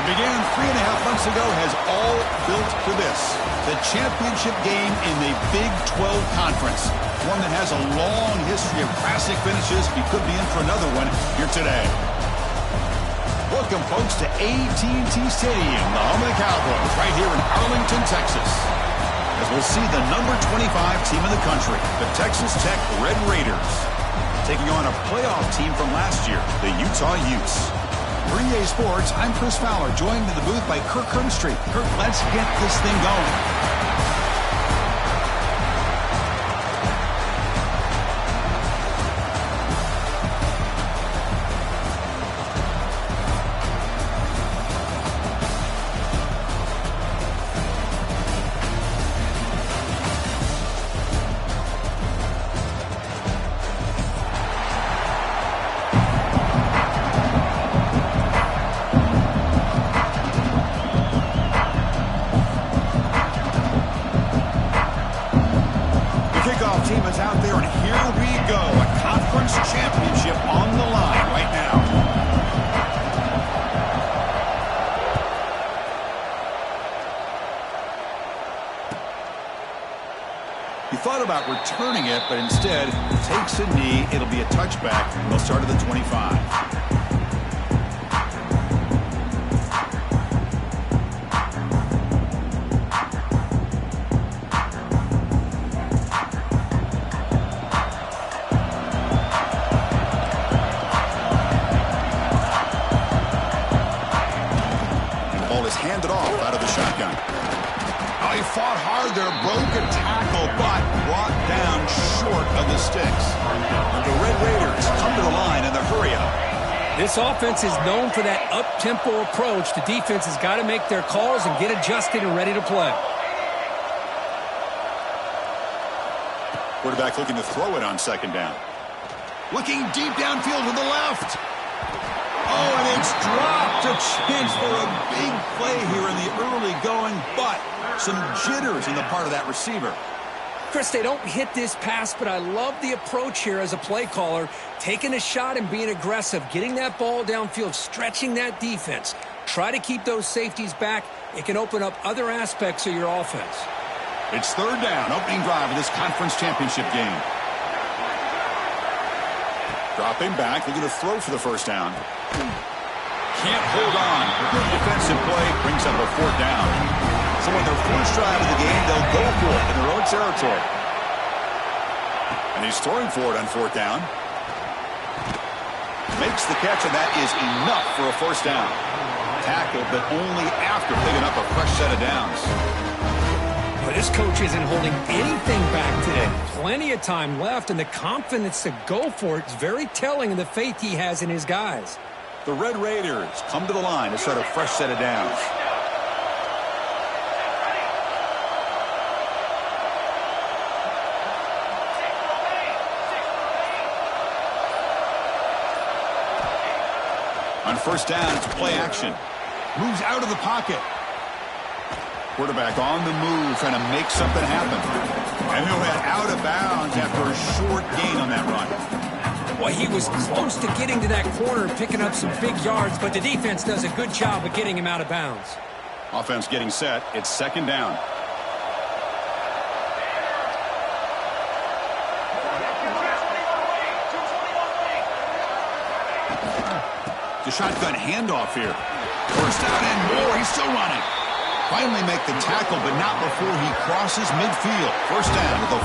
began 3.5 months ago has all built to this. The championship game in the Big 12 Conference. One that has a long history of classic finishes. We could be in for another one here today. Welcome, folks, to AT&T Stadium, the home of the Cowboys, right here in Arlington, Texas. As we'll see the number 25 team in the country, the Texas Tech Red Raiders, taking on a playoff team from last year, the Utah Utes. For EA Sports, I'm Chris Fowler, joined in the booth by Kirk Herbstreit. Kirk, let's get this thing going. Team is out there, and here we go. A conference championship on the line right now. He thought about returning it, but instead takes a knee. It'll be a touchback. They'll start at the 25. Handed off out of the shotgun. Oh, he fought hard there, broke a tackle, but brought down short of the sticks. And the Red Raiders come to the line in the hurry-up. This offense is known for that up-tempo approach. The defense has got to make their calls and get adjusted and ready to play. Quarterback looking to throw it on second down. Looking deep downfield to the left. Oh, and it's dropped. A chance for a big play here in the early going, but some jitters in the part of that receiver. Chris, they don't hit this pass, but I love the approach here as a play caller. Taking a shot and being aggressive, getting that ball downfield, stretching that defense. Try to keep those safeties back. It can open up other aspects of your offense. It's third down, opening drive of this conference championship game. Dropping back, looking to throw for the first down. Can't hold on. Good defensive play brings up a fourth down. So on their first drive of the game, they'll go for it in their own territory. And he's throwing for it on fourth down. Makes the catch, and that is enough for a first down. Tackle, but only after picking up a fresh set of downs. But this coach isn't holding anything back today. Plenty of time left, and the confidence to go for it is very telling of the faith he has in his guys. The Red Raiders come to the line to start a fresh set of downs. On first down, it's play action. Moves out of the pocket. Quarterback on the move, trying to make something happen. And he'll head out of bounds after a short gain on that run. Well, he was close to getting to that corner and picking up some big yards, but the defense does a good job of getting him out of bounds. Offense getting set. It's second down. The shotgun handoff here. First down and more. He's still running. Finally make the tackle, but not before he crosses midfield. First down at the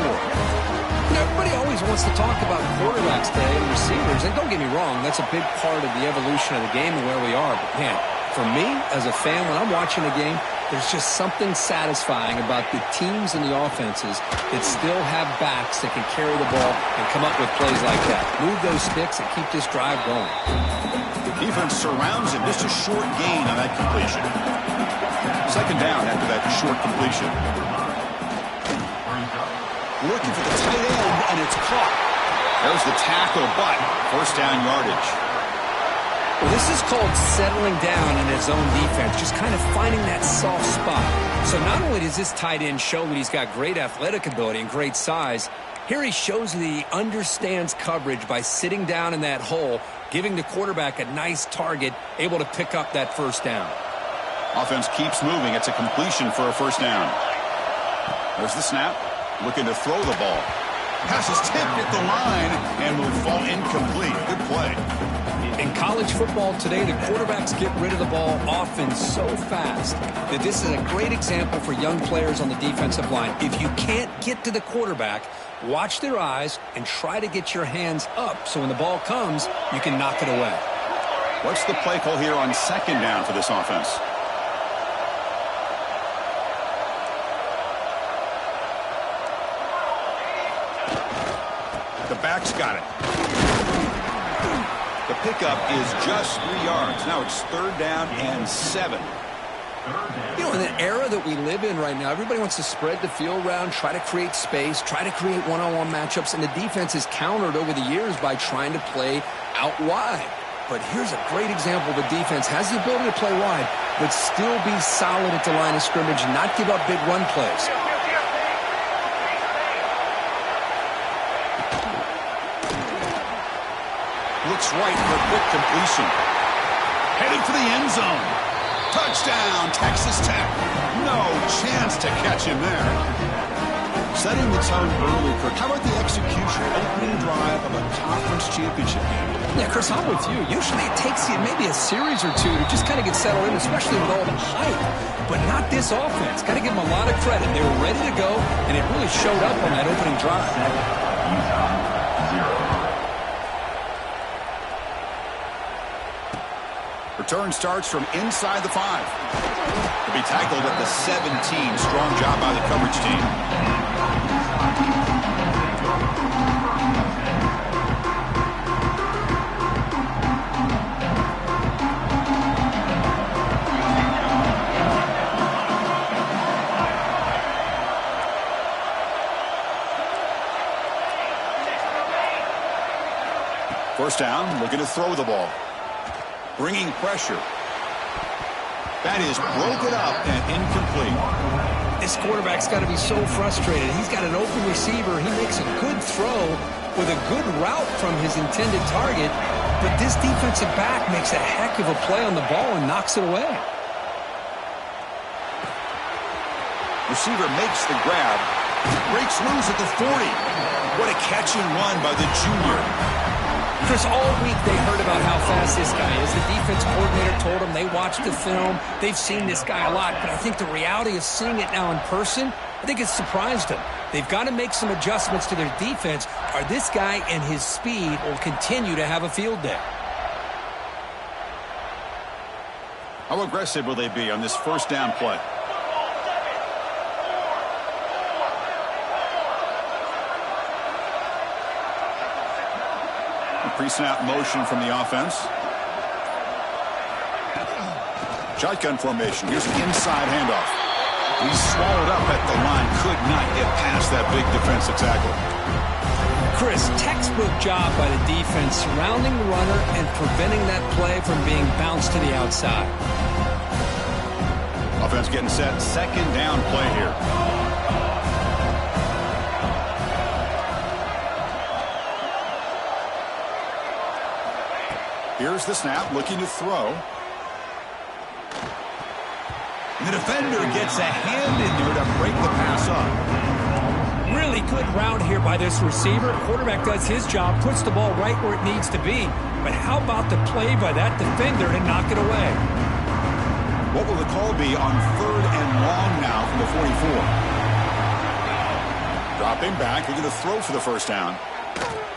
44. Everybody always wants to talk about quarterbacks today and receivers, and don't get me wrong, that's a big part of the evolution of the game and where we are. But, man, for me, as a fan, when I'm watching a game, there's just something satisfying about the teams and the offenses that still have backs that can carry the ball and come up with plays like that. Move those sticks and keep this drive going. The defense surrounds him. Just a short gain on that completion. Second down after that short completion. Looking for the tight end, and it's caught. There's the tackle, but first down yardage. Well, this is called settling down in his own defense, just kind of finding that soft spot. So not only does this tight end show that he's got great athletic ability and great size, here he shows that he understands coverage by sitting down in that hole, giving the quarterback a nice target, able to pick up that first down. Offense keeps moving. It's a completion for a first down. There's the snap. Looking to throw the ball. Pass is tipped at the line and will fall incomplete. Good play. In college football today, the quarterbacks get rid of the ball often so fast that this is a great example for young players on the defensive line. If you can't get to the quarterback, watch their eyes and try to get your hands up so when the ball comes, you can knock it away. What's the play call here on second down for this offense? The back's got it. The pickup is just 3 yards. Now it's third down and 7. You know, in the era that we live in right now, everybody wants to spread the field around, try to create space, try to create one-on-one matchups, and the defense is countered over the years by trying to play out wide. But here's a great example. The defense has the ability to play wide, but still be solid at the line of scrimmage and not give up big run plays. Looks right for a quick completion. Headed for the end zone. Touchdown, Texas Tech. No chance to catch him there. Setting the tone early, Kirk. How about the execution? Opening drive of a conference championship game. Yeah, Chris, I'm with you. Usually it takes you maybe a series or two to just kind of get settled in, especially with all the hype. But not this offense. Got to give them a lot of credit. They were ready to go, and it really showed up on that opening drive. Return starts from inside the 5. To be tackled at the 17. Strong job by the coverage team. First down, looking to throw the ball. Bringing pressure. That is broken up and incomplete. This quarterback's got to be so frustrated. He's got an open receiver. He makes a good throw with a good route from his intended target, but this defensive back makes a heck of a play on the ball and knocks it away. Receiver makes the grab. Breaks loose at the 40. What a catch and run by the junior. Chris, all week they heard about how fast this guy is. The defense coordinator told them they watched the film. They've seen this guy a lot, but I think the reality of seeing it now in person, I think it's surprised them. They've got to make some adjustments to their defense, or this guy and his speed will continue to have a field day. How aggressive will they be on this first down play? Pre-snap motion from the offense. Shotgun formation. Here's an inside handoff. He's swallowed up at the line. Could not get past that big defensive tackle. Chris, textbook job by the defense surrounding the runner and preventing that play from being bounced to the outside. Offense getting set. Second down play here. Here's the snap, looking to throw. The defender gets a hand in there to break the pass up. Really good route here by this receiver. Quarterback does his job, puts the ball right where it needs to be. But how about the play by that defender to knock it away? What will the call be on third and long now from the 44? Dropping back, looking to throw for the first down.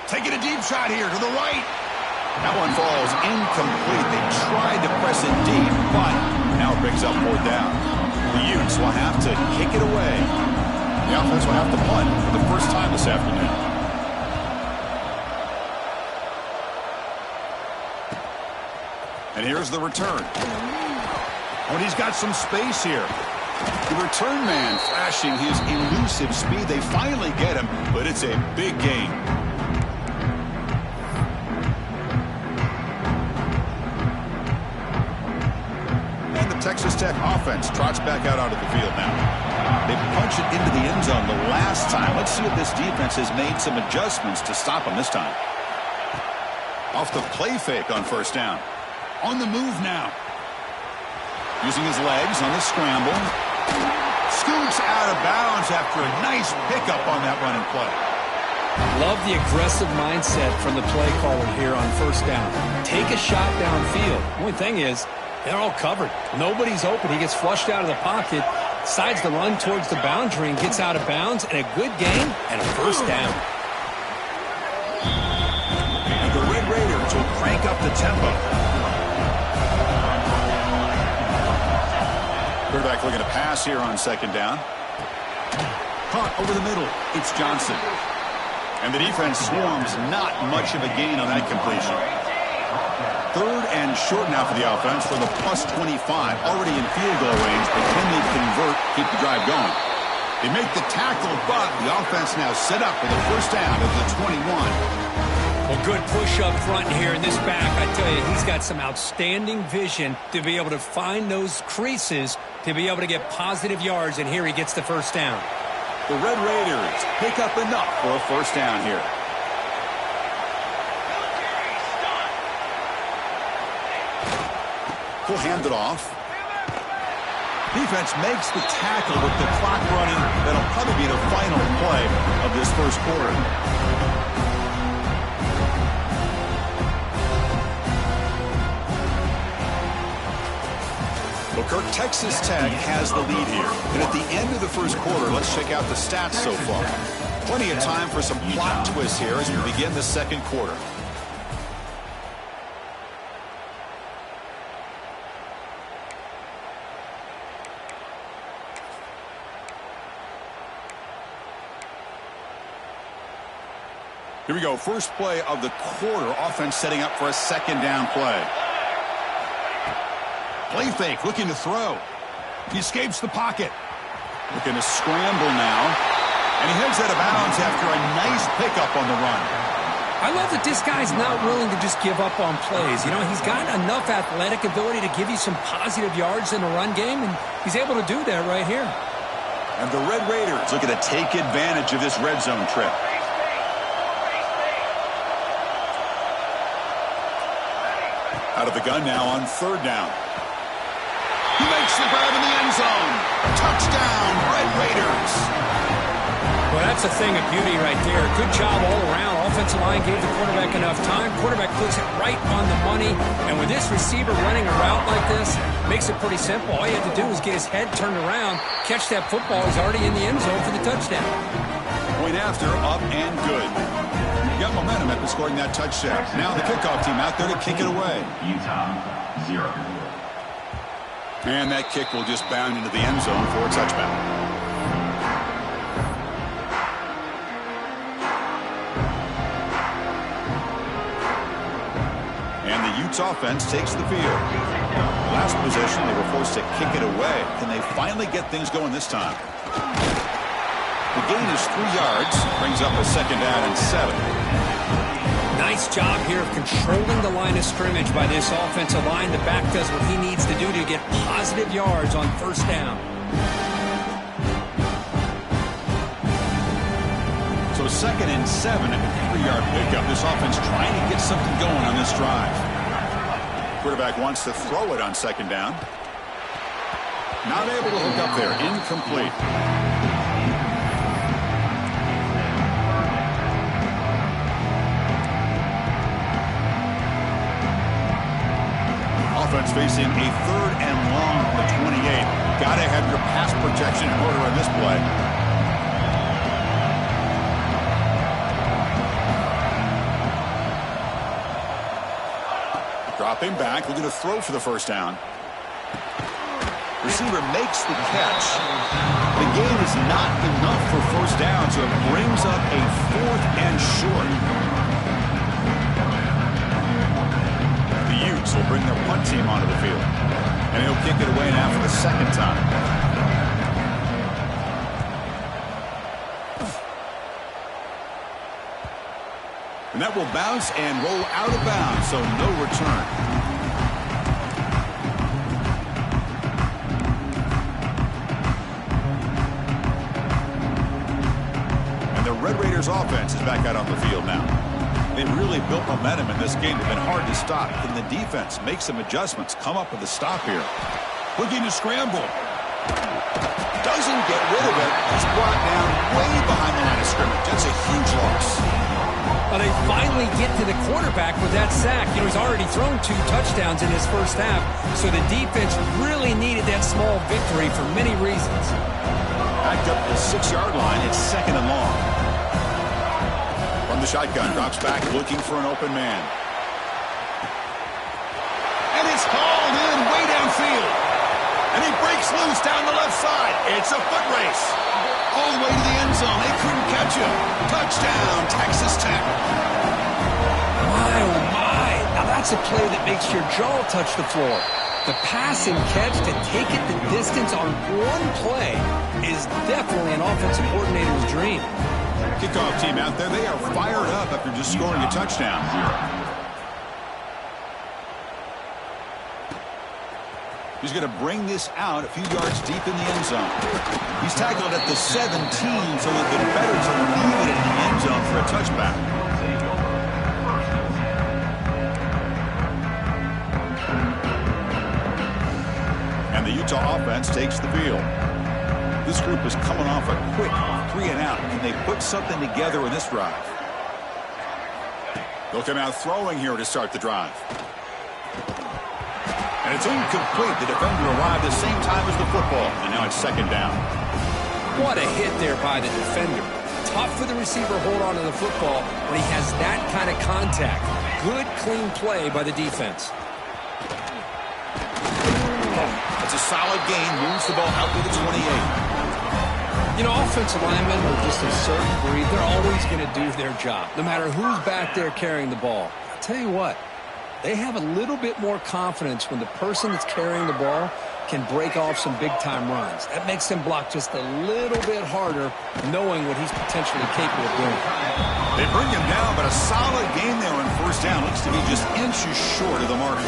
Taking a deep shot here to the right. That one falls incomplete. They tried to press it deep, but now it brings up fourth down. The Utes will have to kick it away. The offense will have to punt for the first time this afternoon. And here's the return. Oh, he's got some space here. The return man flashing his elusive speed. They finally get him, but it's a big gain. Texas Tech offense trots back out onto the field now. They punch it into the end zone the last time. Let's see if this defense has made some adjustments to stop them this time. Off the play fake on first down. On the move now. Using his legs on the scramble. Scoots out of bounds after a nice pickup on that running play. Love the aggressive mindset from the play caller here on first down. Take a shot downfield. The only thing is, they're all covered. Nobody's open. He gets flushed out of the pocket, decides to run towards the boundary and gets out of bounds, and a good gain and a first down. And the Red Raiders will crank up the tempo. Quarterback looking to pass here on second down. Caught over the middle. It's Johnson. And the defense swarms, not much of a gain on that completion. Third and short now for the offense for the plus 25. Already in field goal range, but can they convert, keep the drive going? They make the tackle, but the offense now set up for the first down of the 21. Well, good push up front here in this back. I tell you, he's got some outstanding vision to be able to find those creases, to be able to get positive yards, and here he gets the first down. The Red Raiders pick up enough for a first down here. He'll hand it off. Defense makes the tackle with the clock running. That'll probably be the final play of this first quarter. Well, Kirk, Texas Tech has the lead here. And at the end of the first quarter, let's check out the stats so far. Plenty of time for some plot twists here as we begin the second quarter. Here we go. First play of the quarter. Offense setting up for a second down play. Play fake, looking to throw. He escapes the pocket. Looking to scramble now. And he heads out of bounds after a nice pickup on the run. I love that this guy's not willing to just give up on plays. You know, he's got enough athletic ability to give you some positive yards in the run game, and he's able to do that right here. And the Red Raiders looking to take advantage of this red zone trip. Out of the gun now on third down. He makes the grab in the end zone. Touchdown, Red Raiders. Well, that's a thing of beauty right there. Good job all around. Offensive line gave the quarterback enough time. Quarterback puts it right on the money. And with this receiver running a route like this, makes it pretty simple. All you have to do is get his head turned around, catch that football. He's already in the end zone for the touchdown. Point after, up and good. Got momentum after scoring that touchdown. Now the kickoff team out there to kick it away. Utah 0. And that kick will just bound into the end zone for a touchback. And the Utes offense takes the field. Last possession, they were forced to kick it away. Can they finally get things going this time? The gain is 3 yards, brings up a second down and 7. Nice job here of controlling the line of scrimmage by this offensive line. The back does what he needs to do to get positive yards on first down. So second and 7 and a 3-yard pickup. This offense trying to get something going on this drive. Quarterback wants to throw it on second down. Not able to hook up there. Incomplete. Offense facing a third and long from the 28. Got to have your pass protection in order on this play. Dropping back, looking to throw for the first down. Receiver makes the catch. The gain is not enough for first down, so it brings up a fourth and short. Will bring their punt team onto the field. And he'll kick it away now for the second time. And that will bounce and roll out of bounds, so no return. And the Red Raiders offense is back out on the field now. They really built momentum in this game. They've been hard to stop. Can the defense make some adjustments, come up with a stop here? Looking to scramble. Doesn't get rid of it. He's brought down way behind the line of scrimmage. That's a huge loss. Well, they finally get to the quarterback with that sack. You know, he's already thrown 2 touchdowns in his first half, so the defense really needed that small victory for many reasons. Backed up to the 6-yard line. It's 2nd and long. From the shotgun, drops back looking for an open man. And it's hauled in way downfield. And he breaks loose down the left side. It's a foot race. All the way to the end zone. They couldn't catch him. Touchdown, Texas Tech. My, oh my. Now that's a play that makes your jaw touch the floor. The pass and catch to take it the distance on one play is definitely an offensive coordinator's dream. Kickoff team out there, they are fired up after just scoring a touchdown. He's going to bring this out a few yards deep in the end zone. He's tackled at the 17, so it would have been better to leave it in the end zone for a touchback. And the Utah offense takes the field. This group is coming off a quick 3-and-out. Can they put something together in this drive? They'll come out throwing here to start the drive. And it's incomplete. The defender arrived at the same time as the football. And now it's 2nd down. What a hit there by the defender. Tough for the receiver to hold on to the football when he has that kind of contact. Good, clean play by the defense. It's a solid gain. Moves the ball out to the 28. You know, offensive linemen are just a certain breed. They're always going to do their job, no matter who's back there carrying the ball. I'll tell you what. They have a little bit more confidence when the person that's carrying the ball can break off some big-time runs. That makes them block just a little bit harder, knowing what he's potentially capable of doing. They bring him down, but a solid gain there on 1st down. Looks to be just inches short of the mark.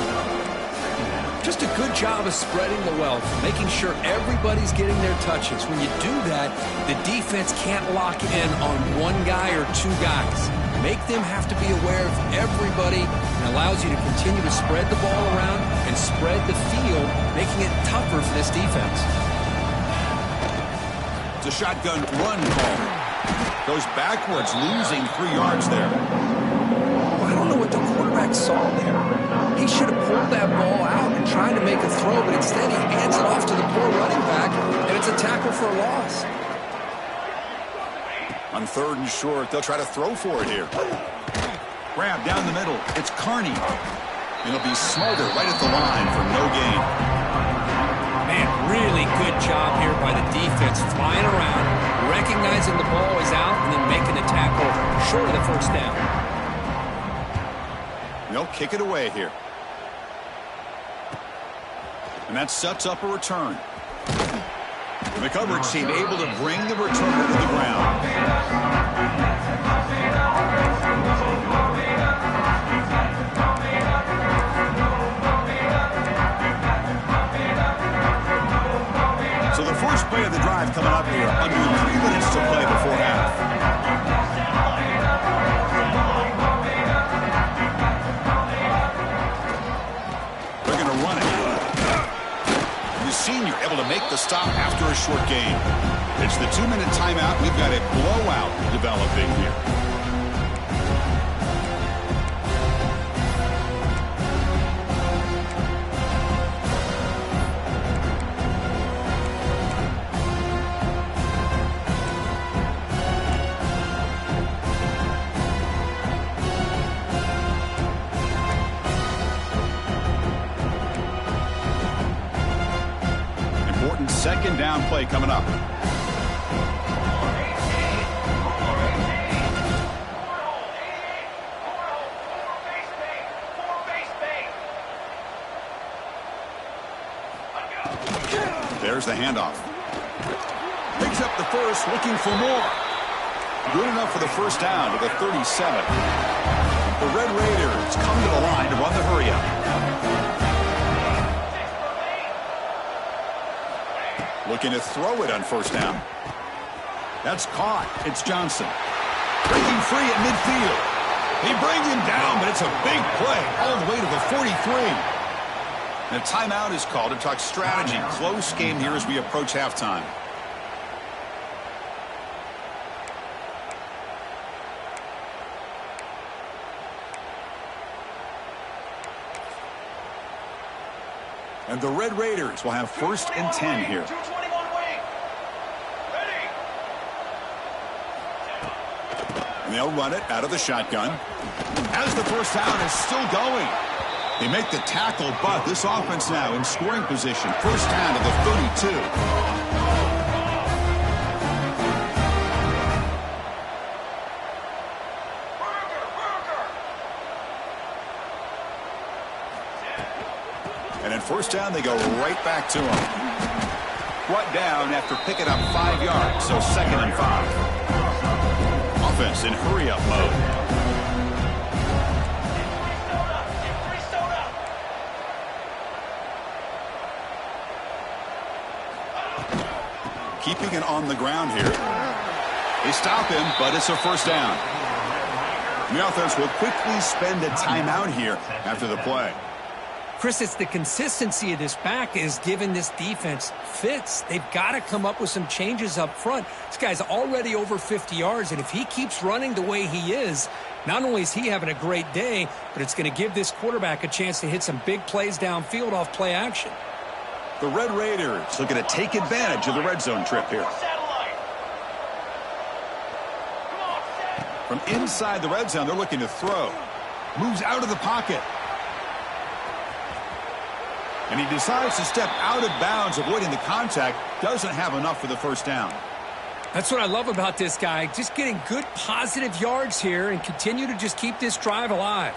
Just a good job of spreading the wealth, making sure everybody's getting their touches. When you do that, the defense can't lock in on one guy or 2 guys. Make them have to be aware of everybody and allows you to continue to spread the ball around and spread the field, making it tougher for this defense. It's a shotgun run call. Goes backwards, losing 3 yards there. I don't know what the quarterback saw there. He should have pulled that ball out and tried to make a throw, but instead he hands it off to the poor running back, and it's a tackle for a loss. On 3rd and short, they'll try to throw for it here. Grab down the middle. It's Carney. It'll be smothered right at the line for no gain. Man, really good job here by the defense, flying around, recognizing the ball is out, and then making the tackle short of the 1st down. They'll kick it away here. And that sets up a return. The coverage team able to bring the returner to the ground. So the first play of the drive coming up here. Under 3 minutes to play before half. They're going to run it. The senior able to make the stop after a short game. It's the 2-minute timeout. We've got a blowout developing here. Important 2nd down play coming up. There's the handoff. Picks up the first, looking for more. Good enough for the 1st down to the 37. The Red Raiders come to the line to run the hurry-up. Looking to throw it on 1st down. That's caught. It's Johnson. Breaking free at midfield. He brings him down, but it's a big play all the way to the 43. And a timeout is called to talk strategy. Close game here as we approach halftime. And the Red Raiders will have 1st and 10 here. And they'll run it out of the shotgun. As the first down is still going. They make the tackle, but this offense now in scoring position. First down to the 32. And at first down, they go right back to him. Brought down after picking up 5 yards, so 2nd and 5. Offense in hurry-up mode. Keeping it on the ground here. They stop him, but it's a first down. And the offense will quickly spend a timeout here after the play. Chris, it's the consistency of this back is giving this defense fits. They've got to come up with some changes up front. This guy's already over 50 yards, and if he keeps running the way he is, not only is he having a great day, but it's going to give this quarterback a chance to hit some big plays downfield off play action. The Red Raiders looking to take advantage of the red zone trip here. From inside the red zone, they're looking to throw. Moves out of the pocket. And he decides to step out of bounds, avoiding the contact. Doesn't have enough for the first down. That's what I love about this guy. Just getting good positive yards here and continue to just keep this drive alive.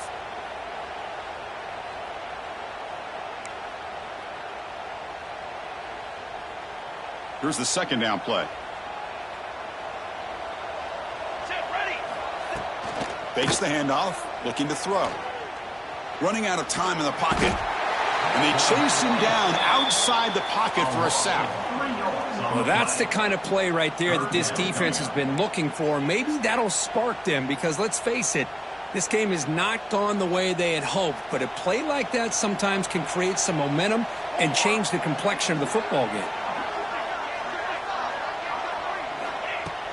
Here's the 2nd down play. Fakes the handoff, looking to throw. Running out of time in the pocket. And they chase him down outside the pocket for a sack. Well, that's the kind of play right there that this defense has been looking for. Maybe that'll spark them because, let's face it, this game has not gone the way they had hoped. But a play like that sometimes can create some momentum and change the complexion of the football game.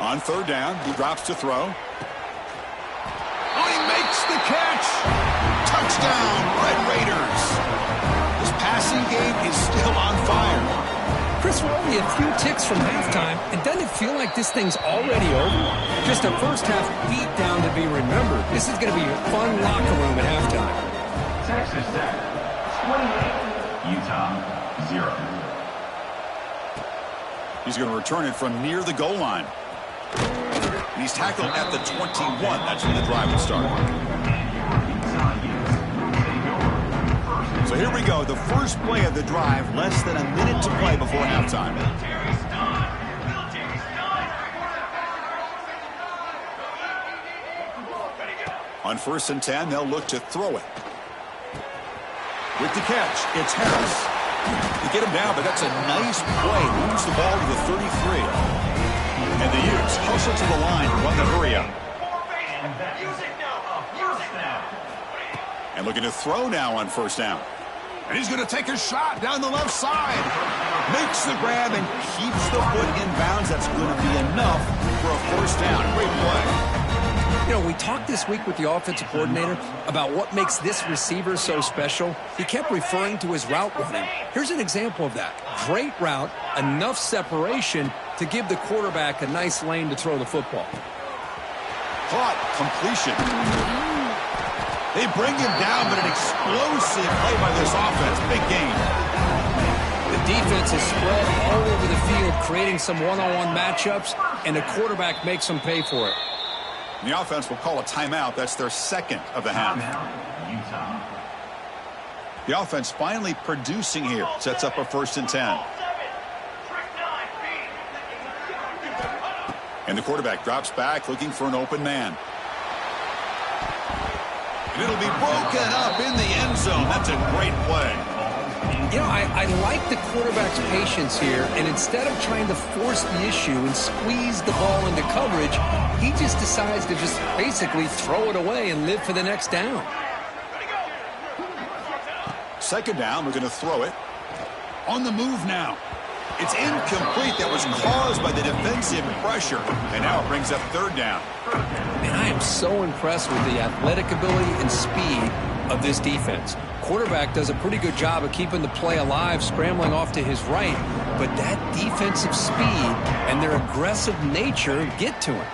On 3rd down, he drops to throw. Oh, he makes the catch! Touchdown, Red Raiders! Passing game is still on fire. Chris, we're only a few ticks from halftime, and doesn't it feel like this thing's already over? Just a first-half beatdown to be remembered. This is going to be a fun locker room at halftime. Texas Tech, 28. Utah, 0. He's going to return it from near the goal line. And he's tackled at the 21. That's when the drive will start. So here we go, the first play of the drive, less than a minute to play before halftime. On 1st and 10, they'll look to throw it. With the catch, it's Harris. They get him down, but that's a nice play. Moves the ball to the 33. And the Utes hustle to the line, run the hurry up. And looking to throw now on 1st down. And he's going to take a shot down the left side. Makes the grab and keeps the foot in bounds. That's going to be enough for a first down. Great play. You know, we talked this week with the offensive coordinator about what makes this receiver so special. He kept referring to his route running. Here's an example of that. Great route, enough separation to give the quarterback a nice lane to throw the football. Caught, completion. They bring him down, but an explosive play by this offense. Big game. The defense is spread all over the field, creating some one-on-one matchups, and the quarterback makes them pay for it. And the offense will call a timeout. That's their 2nd of the half. The offense finally producing here. Sets up a 1st and 10. And the quarterback drops back, looking for an open man. And it'll be broken up in the end zone. That's a great play. You know, I like the quarterback's patience here, and instead of trying to force the issue and squeeze the ball into coverage, he just decides to just basically throw it away and live for the next down. Second down, we're going to throw it. On the move now. It's incomplete. That was caused by the defensive pressure. And now it brings up third down. And I am so impressed with the athletic ability and speed of this defense. Quarterback does a pretty good job of keeping the play alive, scrambling off to his right. But that defensive speed and their aggressive nature get to him.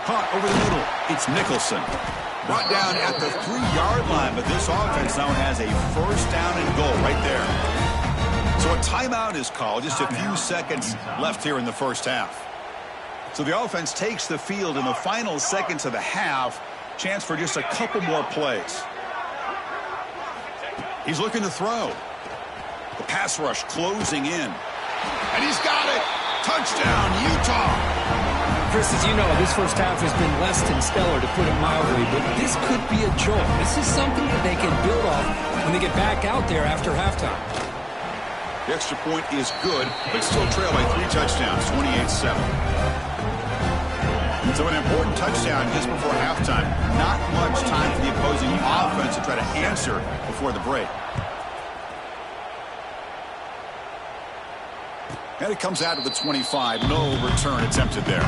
Caught over the middle. It's Nicholson. Brought down at the 3-yard line, but this offense now has a first down and goal right there. So a timeout is called. Just a few seconds left here in the first half. So the offense takes the field in the final seconds of the half. Chance for just a couple more plays. He's looking to throw. The pass rush closing in. And he's got it. Touchdown, Utah. Chris, as you know, this first half has been less than stellar, to put it mildly, but this could be a jolt. This is something that they can build off when they get back out there after halftime. The extra point is good, but still trail by 3 touchdowns, 28-7. So an important touchdown just before halftime. Not much time for the opposing offense to try to answer before the break. And it comes out to the 25. No return attempted there.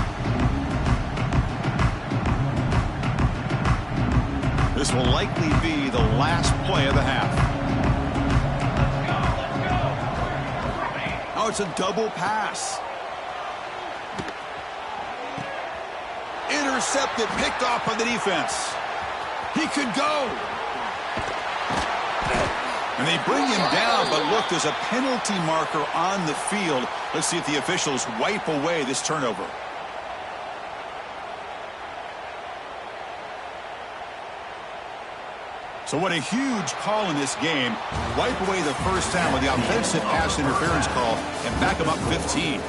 This will likely be the last play of the half. Oh, it's a double pass. Intercepted, picked off by the defense. He could go. And they bring him down, but look, there's a penalty marker on the field. Let's see if the officials wipe away this turnover. So what a huge call in this game. Wipe away the first down with the offensive pass interference call and back them up 15.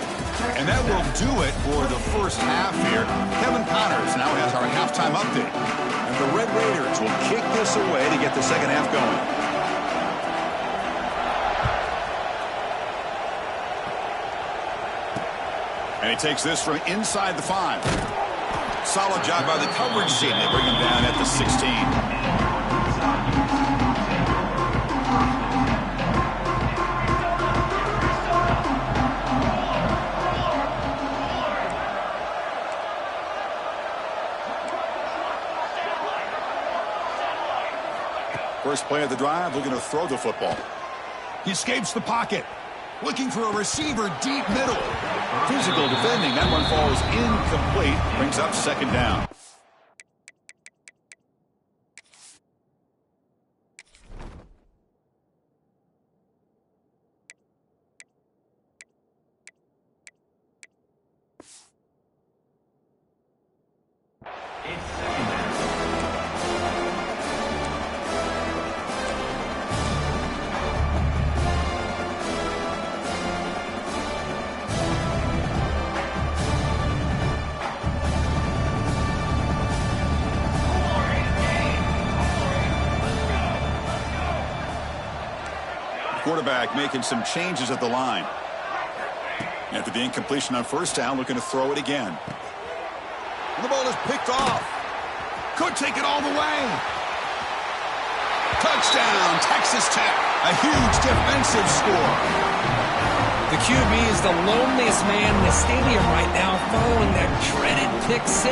And that will do it for the first half here. Kevin Connors now has our halftime update. And the Red Raiders will kick this away to get the second half going. And he takes this from inside the 5. Solid job by the coverage team. They bring him down at the 16. First play of the drive, looking to throw the football. He escapes the pocket. Looking for a receiver deep middle. Physical defending. That one falls incomplete. Brings up second down. Quarterback making some changes at the line. After the incompletion on first down, looking to throw it again. And the ball is picked off. Could take it all the way. Touchdown, Texas Tech. A huge defensive score. The QB is the loneliest man in the stadium right now following that dreaded pick 6.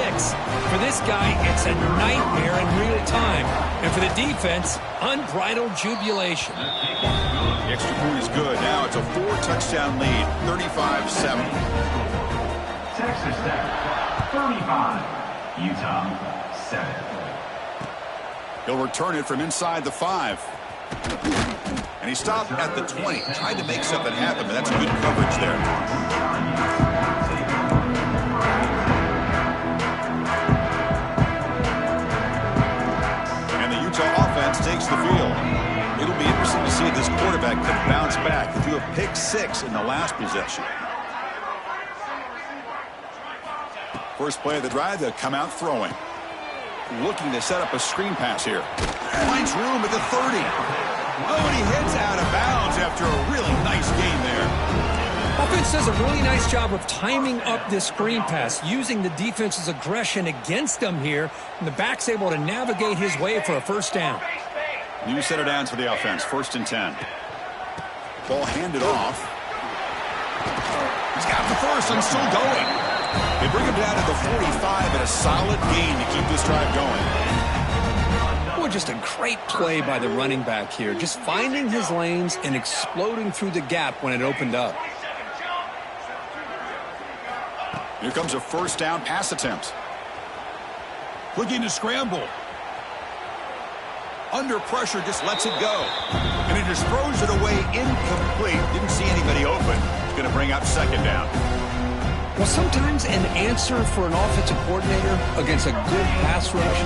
For this guy, it's a nightmare in real time. And for the defense, unbridled jubilation. The extra point is good. Now it's a 4-touchdown lead, 35-7. Texas Tech, 35. Utah, 7. He'll return it from inside the 5. And he stopped at the 20. Tried to make something happen, but that's good coverage there. And the Utah offense takes the field. It'll be interesting to see if this quarterback can bounce back. They threw a pick 6 in the last possession. First play of the drive, they'll come out throwing. Looking to set up a screen pass here. Finds room at the 30. Oh, and he heads out of bounds after a really nice game there. Offense does a really nice job of timing up this screen pass, using the defense's aggression against them here, and the back's able to navigate his way for a first down. New set of downs for the offense, 1st and 10. Ball handed off. He's got the first and still going. They bring him down to the 45 and a solid gain to keep this drive going. Boy, just a great play by the running back here, just finding his lanes and exploding through the gap when it opened up. Here comes a first down pass attempt. Looking to scramble. Under pressure, just lets it go. And he just throws it away incomplete. Didn't see anybody open. He's going to bring up 2nd down. Well, sometimes an answer for an offensive coordinator against a good pass rush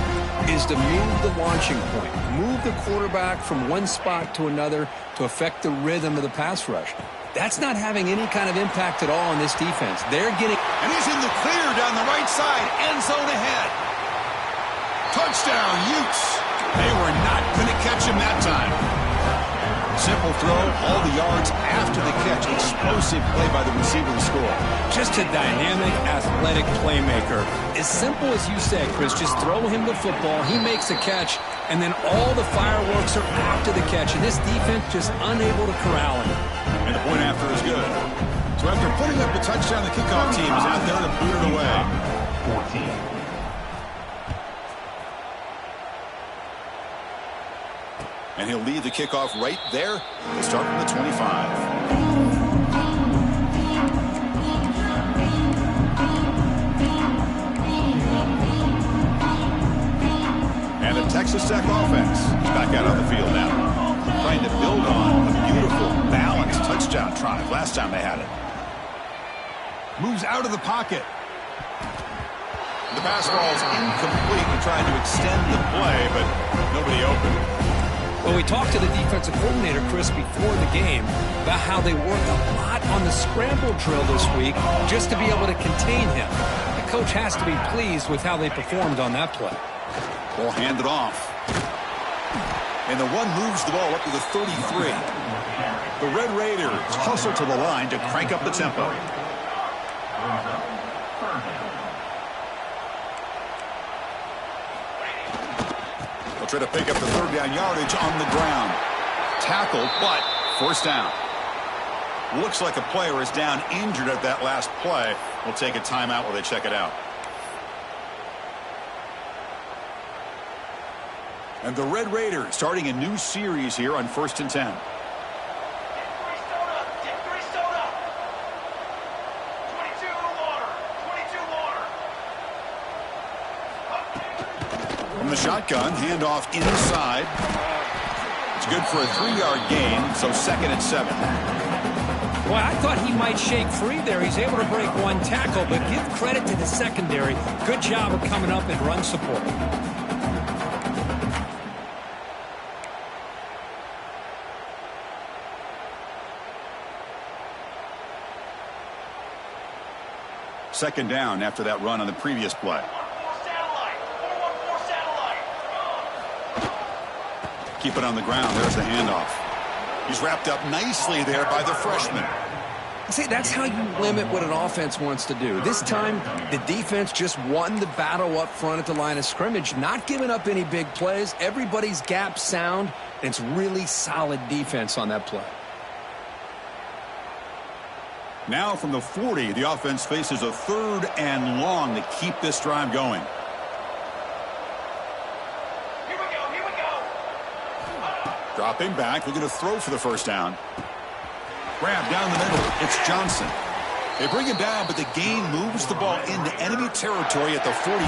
is to move the launching point. Move the quarterback from one spot to another to affect the rhythm of the pass rush. That's not having any kind of impact at all on this defense. They're getting... And he's in the clear down the right side. End zone ahead. Touchdown, Utes. They were not going to catch him that time. Simple throw, all the yards after the catch. Explosive play by the receiver to score. Just a dynamic, athletic playmaker. As simple as you said, Chris, just throw him the football, he makes a catch, and then all the fireworks are after the catch. And this defense just unable to corral him. And the point after is good. So after putting up the touchdown, the kickoff team is out there to boot it away. 14. And he'll lead the kickoff right there to start from the 25. And the Texas Tech offense is back out on the field now, trying to build on a beautiful, balanced touchdown drive last time they had it. Moves out of the pocket. The pass ball is incomplete. They're trying to extend the play, but nobody open. Well, we talked to the defensive coordinator, Chris, before the game about how they worked a lot on the scramble drill this week just to be able to contain him. The coach has to be pleased with how they performed on that play. Ball handed off. And the one moves the ball up to the 33. The Red Raiders hustle to the line to crank up the tempo. Try to pick up the 3rd down yardage on the ground. Tackled, but forced down. Looks like a player is down injured at that last play. We'll take a timeout while they check it out. And the Red Raiders starting a new series here on 1st and 10. From the shotgun, handoff inside. It's good for a 3-yard gain, so 2nd and 7. Well, I thought he might shake free there. He's able to break one tackle, but give credit to the secondary. Good job of coming up and run support. Second down after that run on the previous play. Keep it on the ground. There's the handoff. He's wrapped up nicely there by the freshman. See, that's how you limit what an offense wants to do. This time, the defense just won the battle up front at the line of scrimmage, not giving up any big plays. Everybody's gap sound, and it's really solid defense on that play. Now from the 40, the offense faces a 3rd and long to keep this drive going. Dropping back, looking to throw for the first down. Grab down the middle. It's Johnson. They bring him down, but the gain moves the ball into enemy territory at the 43.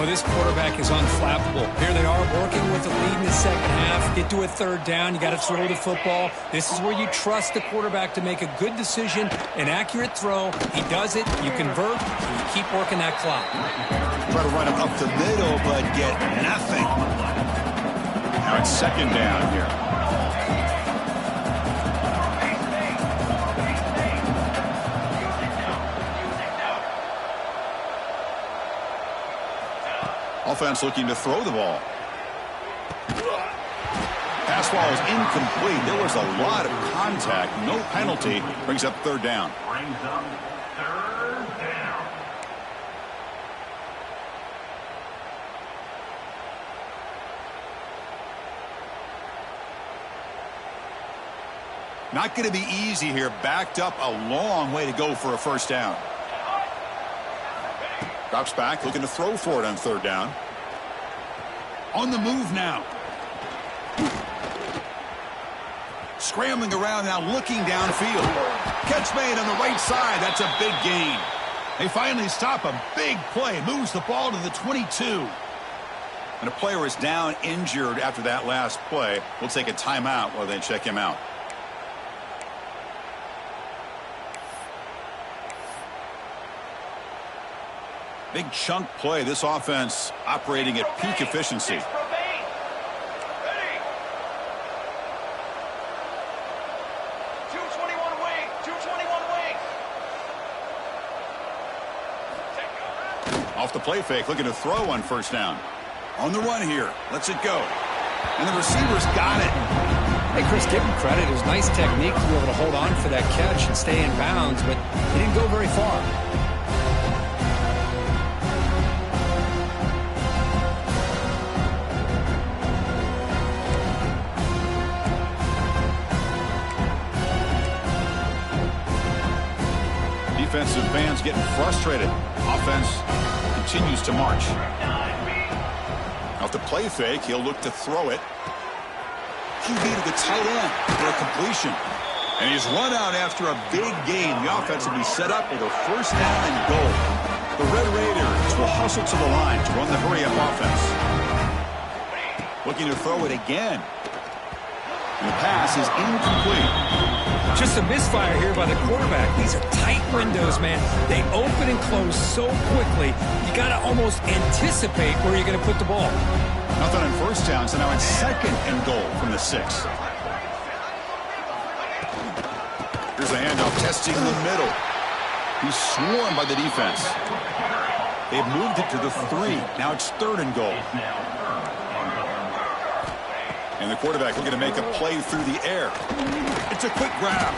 Oh, this quarterback is unflappable. Here they are working with the lead in the second half. Get to a 3rd down. You got to throw the football. This is where you trust the quarterback to make a good decision, an accurate throw. He does it. You convert. And you keep working that clock. Try to run him up the middle, but get nothing. Now it's 2nd down here. Offense looking to throw the ball. Fastball is incomplete. There was a lot of contact. No penalty. Brings up third down. Brings up third down. Not going to be easy here. Backed up a long way to go for a first down. Drops back, looking to throw for it on third down. On the move now. Scrambling around now, looking downfield. Catch made on the right side. That's a big gain. They finally stop a big play. Moves the ball to the 22. And a player is down injured after that last play. We'll take a timeout while they check him out. Big chunk play. This offense operating at peak efficiency. Off the play fake, looking to throw on first down. On the run here. Lets it go. And the receiver's got it. Hey, Chris, give him credit. It was nice technique to be able to hold on for that catch and stay in bounds, but he didn't go very far. Defensive fans getting frustrated. Offense continues to march. Off the play fake, he'll look to throw it. QB to the tight end for a completion. And he's run out after a big gain. The offense will be set up with a first down and goal. The Red Raiders will hustle to the line to run the hurry-up offense. Looking to throw it again. And the pass is incomplete. Just a misfire here by the quarterback. These are tight windows, man. They open and close so quickly, you got to almost anticipate where you're going to put the ball. Nothing on first down, so now it's second and goal from the 6. Here's a handoff, testing the middle. He's swarmed by the defense. They've moved it to the 3. Now it's third and goal. And the quarterback looking to make a play through the air. It's a quick grab.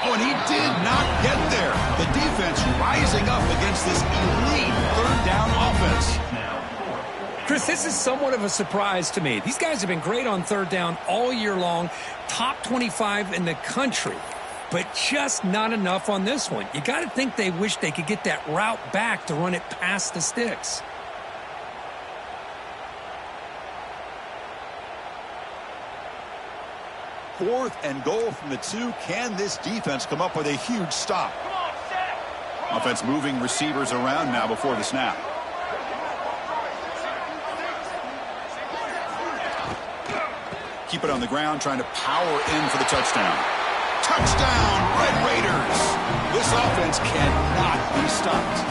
Oh, and he did not get there. The defense rising up against this elite third down offense. Chris, this is somewhat of a surprise to me. These guys have been great on third down all year long. Top 25 in the country. But just not enough on this one. You got to think they wish they could get that route back to run it past the sticks. Fourth and goal from the 2. Can this defense come up with a huge stop? Offense moving receivers around now before the snap. Keep it on the ground, trying to power in for the touchdown. Touchdown, Red Raiders! This offense cannot be stopped.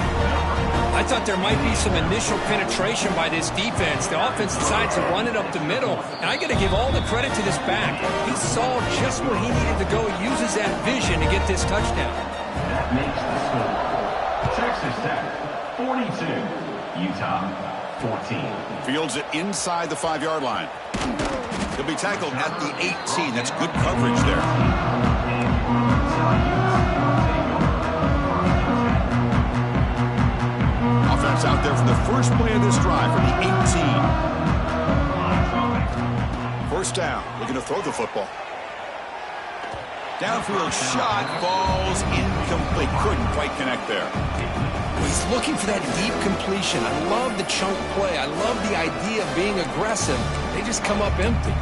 I thought there might be some initial penetration by this defense. The offense decides to run it up the middle, and I got to give all the credit to this back. He saw just where he needed to go, uses that vision to get this touchdown. That makes the score. Texas Tech 42, Utah 14. Fields it inside the 5-yard line. He'll be tackled at the 18. That's good coverage there. Offense out there for the first play of this drive for the 18. First down. Looking to throw the football. Downfield shot falls incomplete. Couldn't quite connect there. He's looking for that deep completion. I love the chunk play. I love the idea of being aggressive. They just come up empty.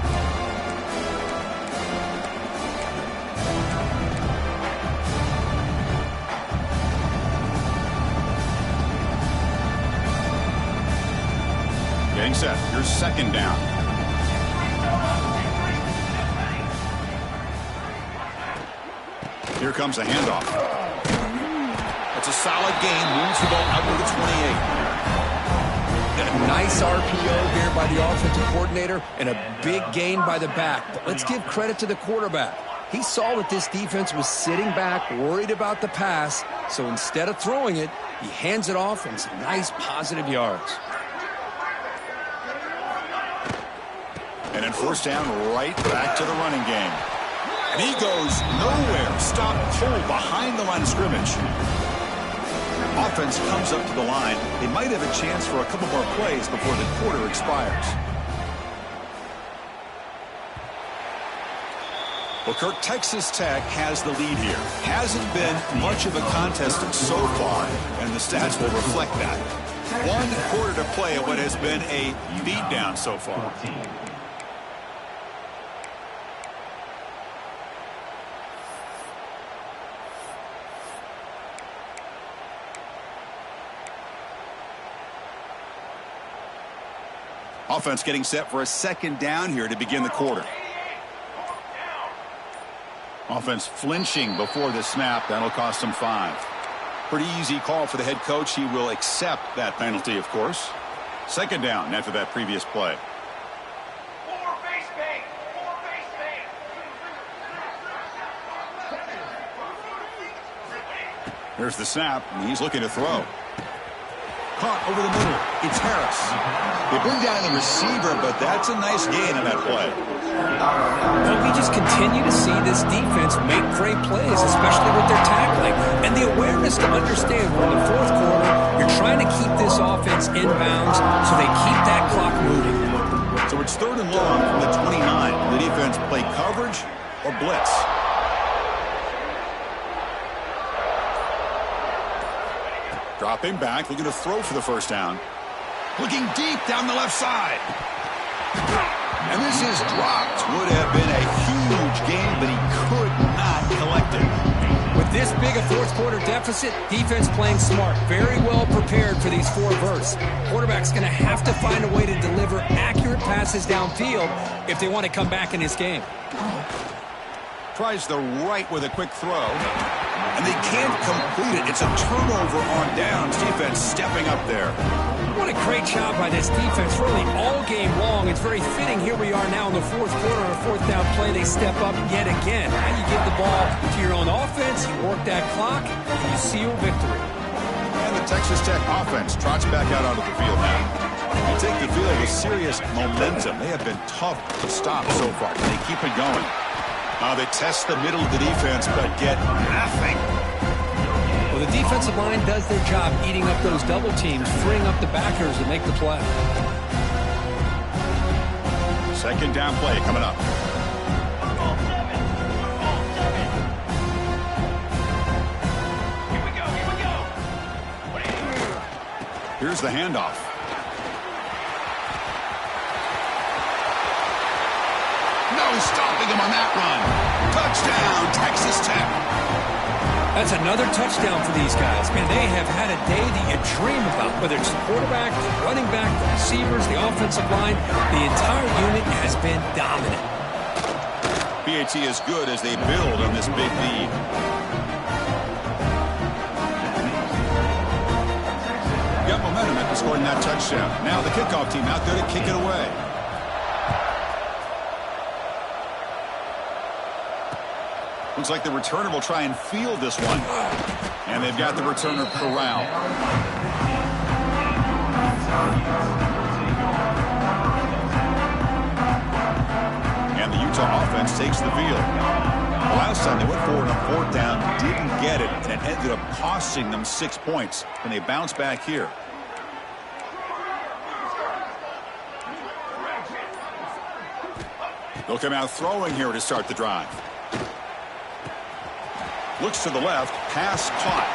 Getting set. Here's second down. Here comes a handoff. That's a solid gain. Moves the ball out to the 28. A nice RPO here by the offensive coordinator and a big gain by the back. But let's give credit to the quarterback. He saw that this defense was sitting back, worried about the pass. So instead of throwing it, he hands it off and some nice positive yards. And then first down, right back to the running game. And he goes nowhere. Stopped cold behind the line of scrimmage. Offense comes up to the line. They might have a chance for a couple more plays before the quarter expires. Well, Kirk, Texas Tech has the lead here. Hasn't been much of a contest so far, and the stats will reflect that. 1 quarter to play at what has been a beatdown so far. Offense getting set for a second down here to begin the quarter. Offense flinching before the snap. That'll cost him 5. Pretty easy call for the head coach. He will accept that penalty, of course. Second down after that previous play. There's the snap, and he's looking to throw. Caught over the middle. It's Harris. They bring down the receiver, but that's a nice gain on that play. Well, we just continue to see this defense make great plays, especially with their tackling. And the awareness to understand we're in the fourth quarter, you're trying to keep this offense in bounds so they keep that clock moving. So it's 3rd and long from the 29. The defense play coverage or blitz. Dropping back, looking to throw for the first down. Looking deep down the left side. And this is dropped. Would have been a huge game, but he could not collect it. With this big a fourth quarter deficit, defense playing smart. Very well prepared for these 4 bursts. Quarterback's going to have to find a way to deliver accurate passes downfield if they want to come back in this game. Tries the right with a quick throw. And they can't complete it. It's a turnover on downs. Defense stepping up there. What a great job by this defense, really all game long. It's very fitting. Here we are now in the fourth quarter on a 4th down play. They step up yet again. Now you give the ball to your own offense, you work that clock, and you seal victory. And the Texas Tech offense trots back out onto the field now. You take the field with serious momentum. They have been tough to stop so far. They keep it going. They test the middle of the defense, but get nothing. Well, the defensive line does their job eating up those double teams, freeing up the backers to make the play. Second down play coming up. Here's the handoff. No stopping him on that run. Touchdown, Texas Tech. That's another touchdown for these guys. Man, they have had a day that you dream about, whether it's the quarterback, the running back, the receivers, the offensive line. The entire unit has been dominant. PAT is good as they build on this big lead. Got momentum after scoring that touchdown. Now the kickoff team out there to kick it away. Looks like the returner will try and field this one. And they've got the returner corralled. And the Utah offense takes the field. Last time they went forward on 4th down, didn't get it, and it ended up costing them 6 points. And they bounce back here. They'll come out throwing here to start the drive. Looks to the left, pass caught.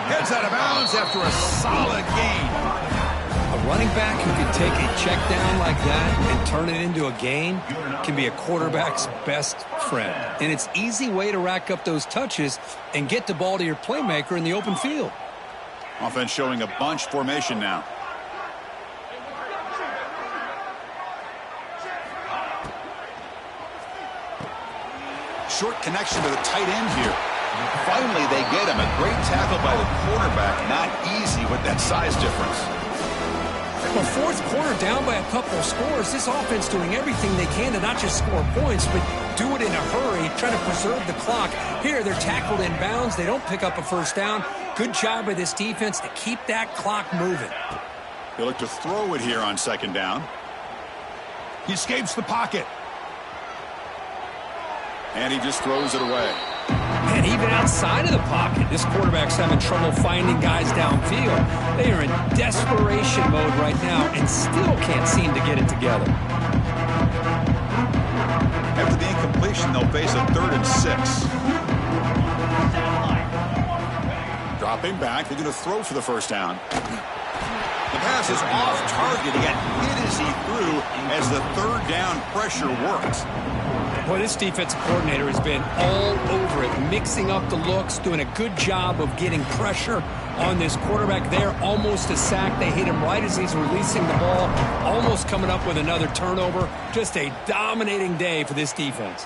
Heads out of bounds after a solid gain. A running back who can take a check down like that and turn it into a gain can be a quarterback's best friend. And it's an easy way to rack up those touches and get the ball to your playmaker in the open field. Offense showing a bunch formation now. Short connection to the tight end here. Finally, they get him. A great tackle by the quarterback. Not easy with that size difference. Well, fourth quarter down by a couple of scores. This offense doing everything they can to not just score points, but do it in a hurry, trying to preserve the clock. Here, they're tackled in bounds. They don't pick up a first down. Good job by this defense to keep that clock moving. They look to throw it here on second down. He escapes the pocket. And he just throws it away. And even outside of the pocket, this quarterback's having trouble finding guys downfield. They are in desperation mode right now and still can't seem to get it together. After the incompletion, they'll face a 3rd and 6. Dropping back, they're going to throw for the first down. The pass is off target. He got hit as he threw as the 3rd down pressure works. Boy, this defensive coordinator has been all over it, mixing up the looks, doing a good job of getting pressure on this quarterback there. Almost a sack. They hit him right as he's releasing the ball, almost coming up with another turnover. Just a dominating day for this defense.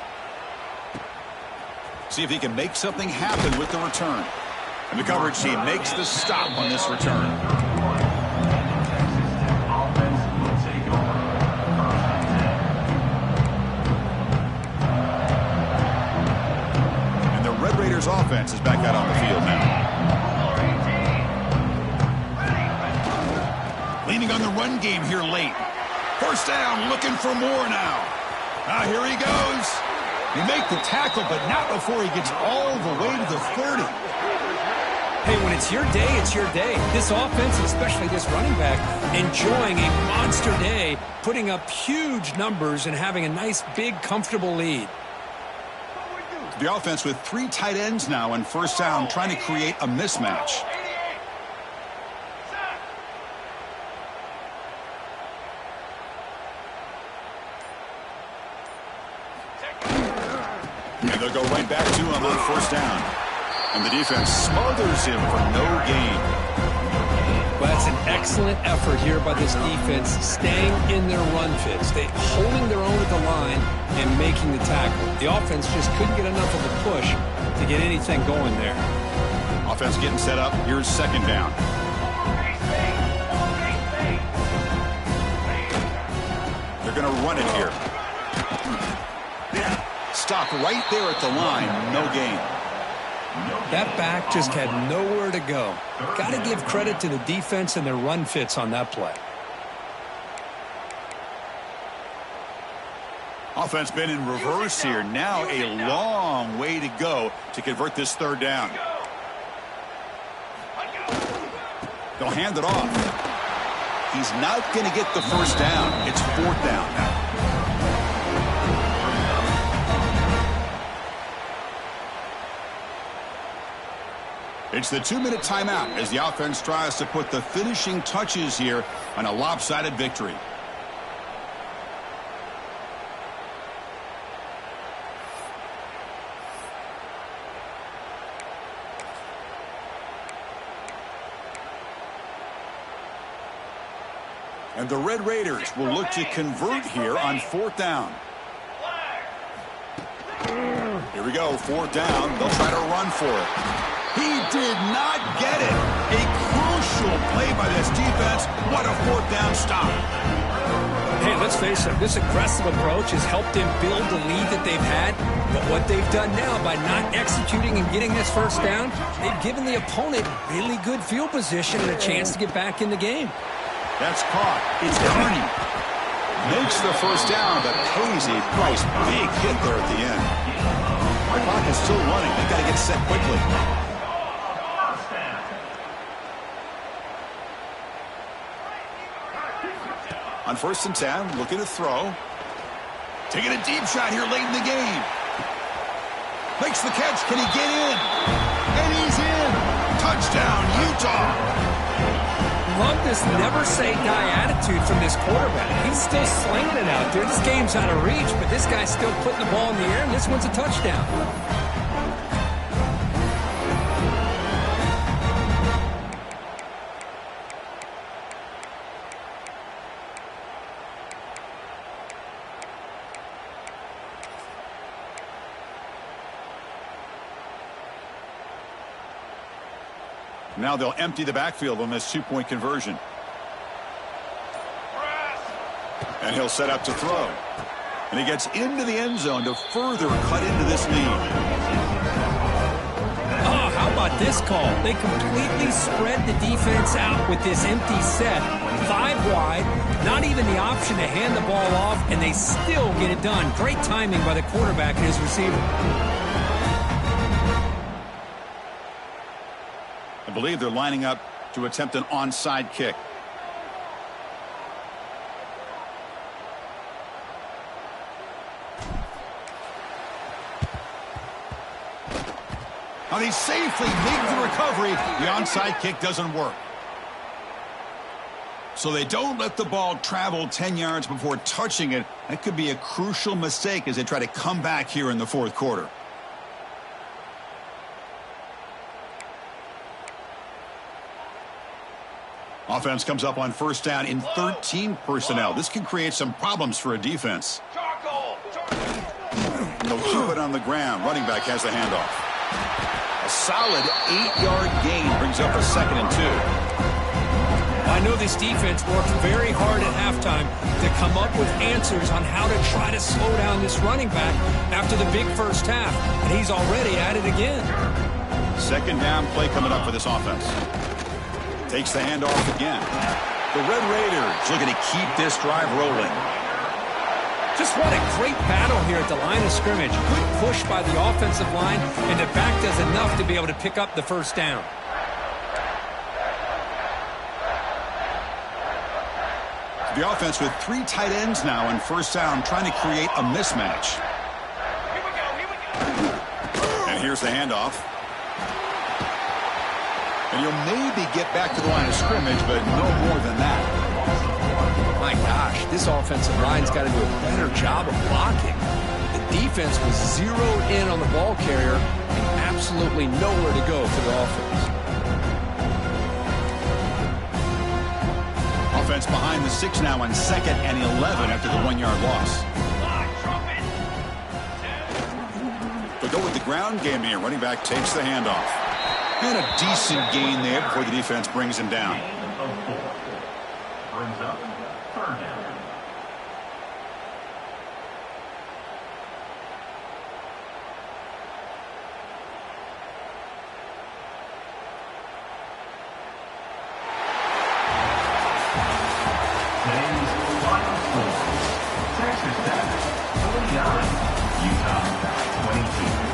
See if he can make something happen with the return. And the coverage team makes the stop on this return. Raiders offense is back out on the field now. Leaning on the run game here late. First down, looking for more now. Here he goes. He make the tackle, but not before he gets all the way to the 30. Hey, when it's your day, it's your day. This offense, and especially this running back, enjoying a monster day, putting up huge numbers and having a nice, big, comfortable lead. The offense with 3 tight ends now on first down, trying to create a mismatch. And they'll go right back to him on first down. And the defense smothers him for no gain. Well, that's an excellent effort here by this defense, staying in their run fits. They holding their own at the line and making the tackle. The offense just couldn't get enough of a push to get anything going there. Offense getting set up. Here's second down. They're going to run it here. Stop right there at the line. No gain. That back just had nowhere to go. Got to give credit to the defense and their run fits on that play. Offense been in reverse here. Now a long way to go to convert this third down. They'll hand it off. He's not going to get the first down. It's fourth down now. It's the 2-minute timeout as the offense tries to put the finishing touches here on a lopsided victory. And the Red Raiders will look to convert here on fourth down. Here we go, fourth down. They'll try to run for it. He did not get it. A crucial play by this defense. What a fourth down stop. Hey, let's face it, this aggressive approach has helped them build the lead that they've had. But what they've done now by not executing and getting this first down, they've given the opponent really good field position and a chance to get back in the game. That's caught. It's Carney. Makes the first down, but pays a price. Big hit there at the end. The clock is still running. They've got to get set quickly. On 1st and 10, looking to throw. Taking a deep shot here late in the game. Makes the catch. Can he get in? And he's in. Touchdown, Utah. Love this never-say-die attitude from this quarterback. He's still slinging it out there. This game's out of reach, but this guy's still putting the ball in the air, and this one's a touchdown. Now they'll empty the backfield on this two-point conversion. And he'll set up to throw. And he gets into the end zone to further cut into this lead. Oh, how about this call? They completely spread the defense out with this empty set. 5 wide, not even the option to hand the ball off, and they still get it done. Great timing by the quarterback and his receiver. I believe they're lining up to attempt an onside kick. Now they safely make the recovery. The onside kick doesn't work. So they don't let the ball travel 10 yards before touching it. That could be a crucial mistake as they try to come back here in the fourth quarter. Offense comes up on first down in 13 personnel. This can create some problems for a defense. They'll keep it on the ground. Running back has the handoff. A solid 8-yard gain brings up a 2nd and 2. I know this defense worked very hard at halftime to come up with answers on how to try to slow down this running back after the big first half, and he's already at it again. 2nd down play coming up for this offense. Takes the handoff again. The Red Raiders looking to keep this drive rolling. Just what a great battle here at the line of scrimmage. Good push by the offensive line, and the back does enough to be able to pick up the first down. The offense with 3 tight ends now in first down, trying to create a mismatch. And here's the handoff. And you'll maybe get back to the line of scrimmage, but no more than that. My gosh, this offensive line's got to do a better job of blocking. The defense was zeroed in on the ball carrier and absolutely nowhere to go for the offense. Offense behind the 6 now on 2nd and 11 after the 1-yard loss. But go with the ground game here. Running back takes the handoff. And a decent gain there before the defense brings him down. Brings up 3rd down. Today's final score: Texas Tech 49, Utah 22.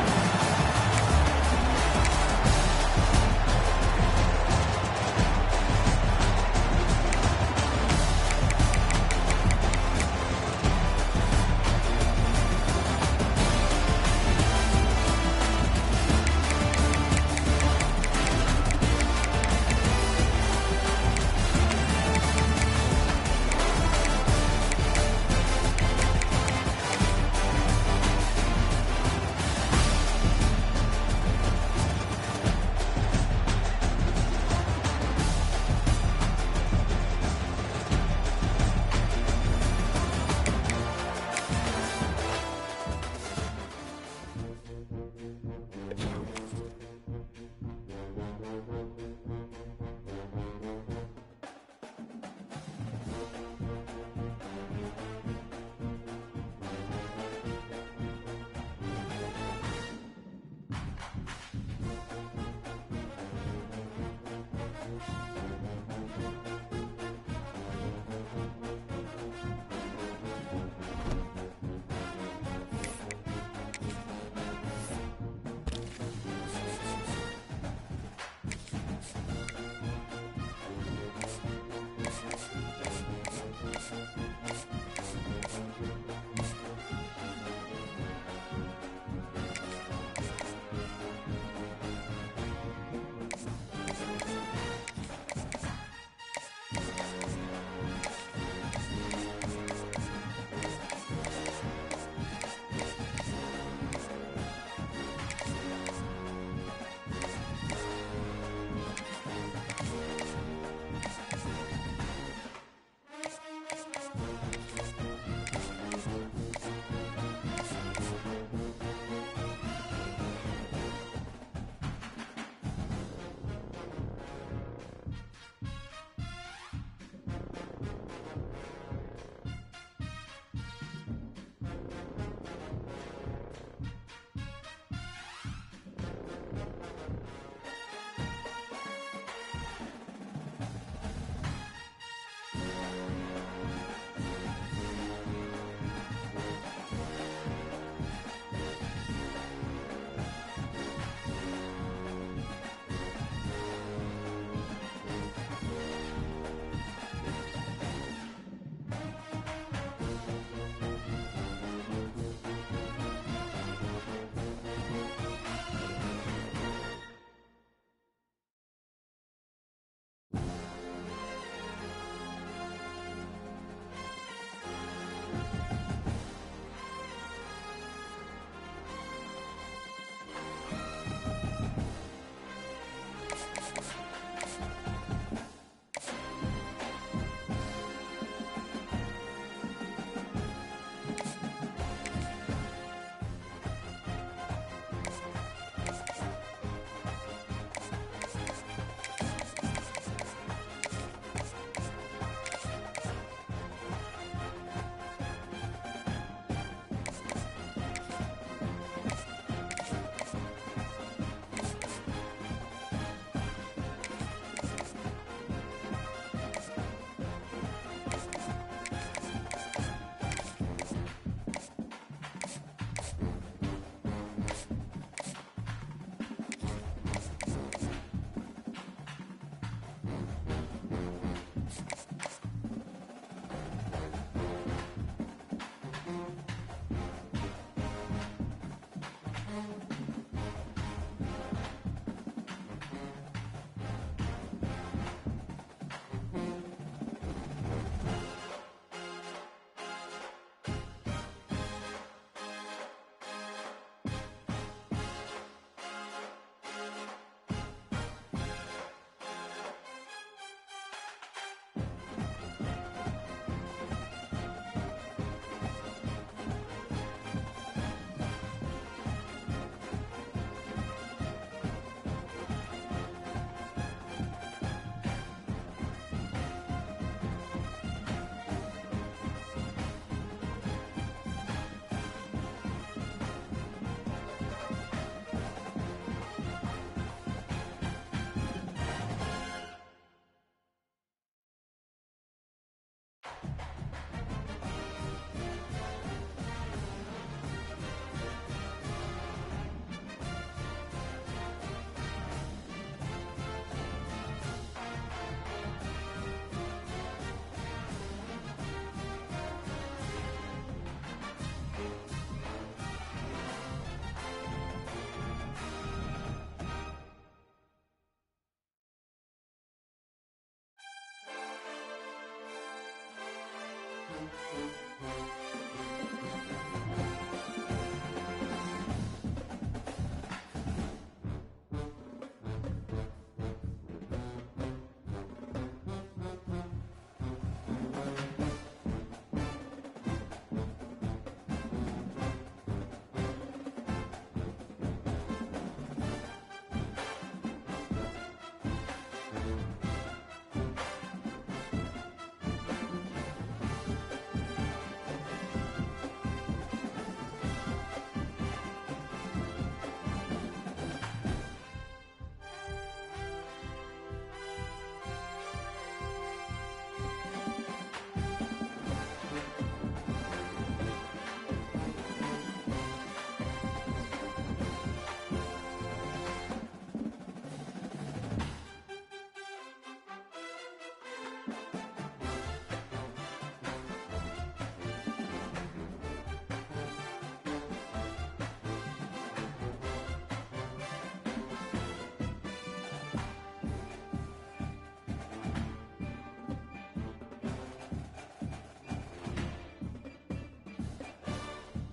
down.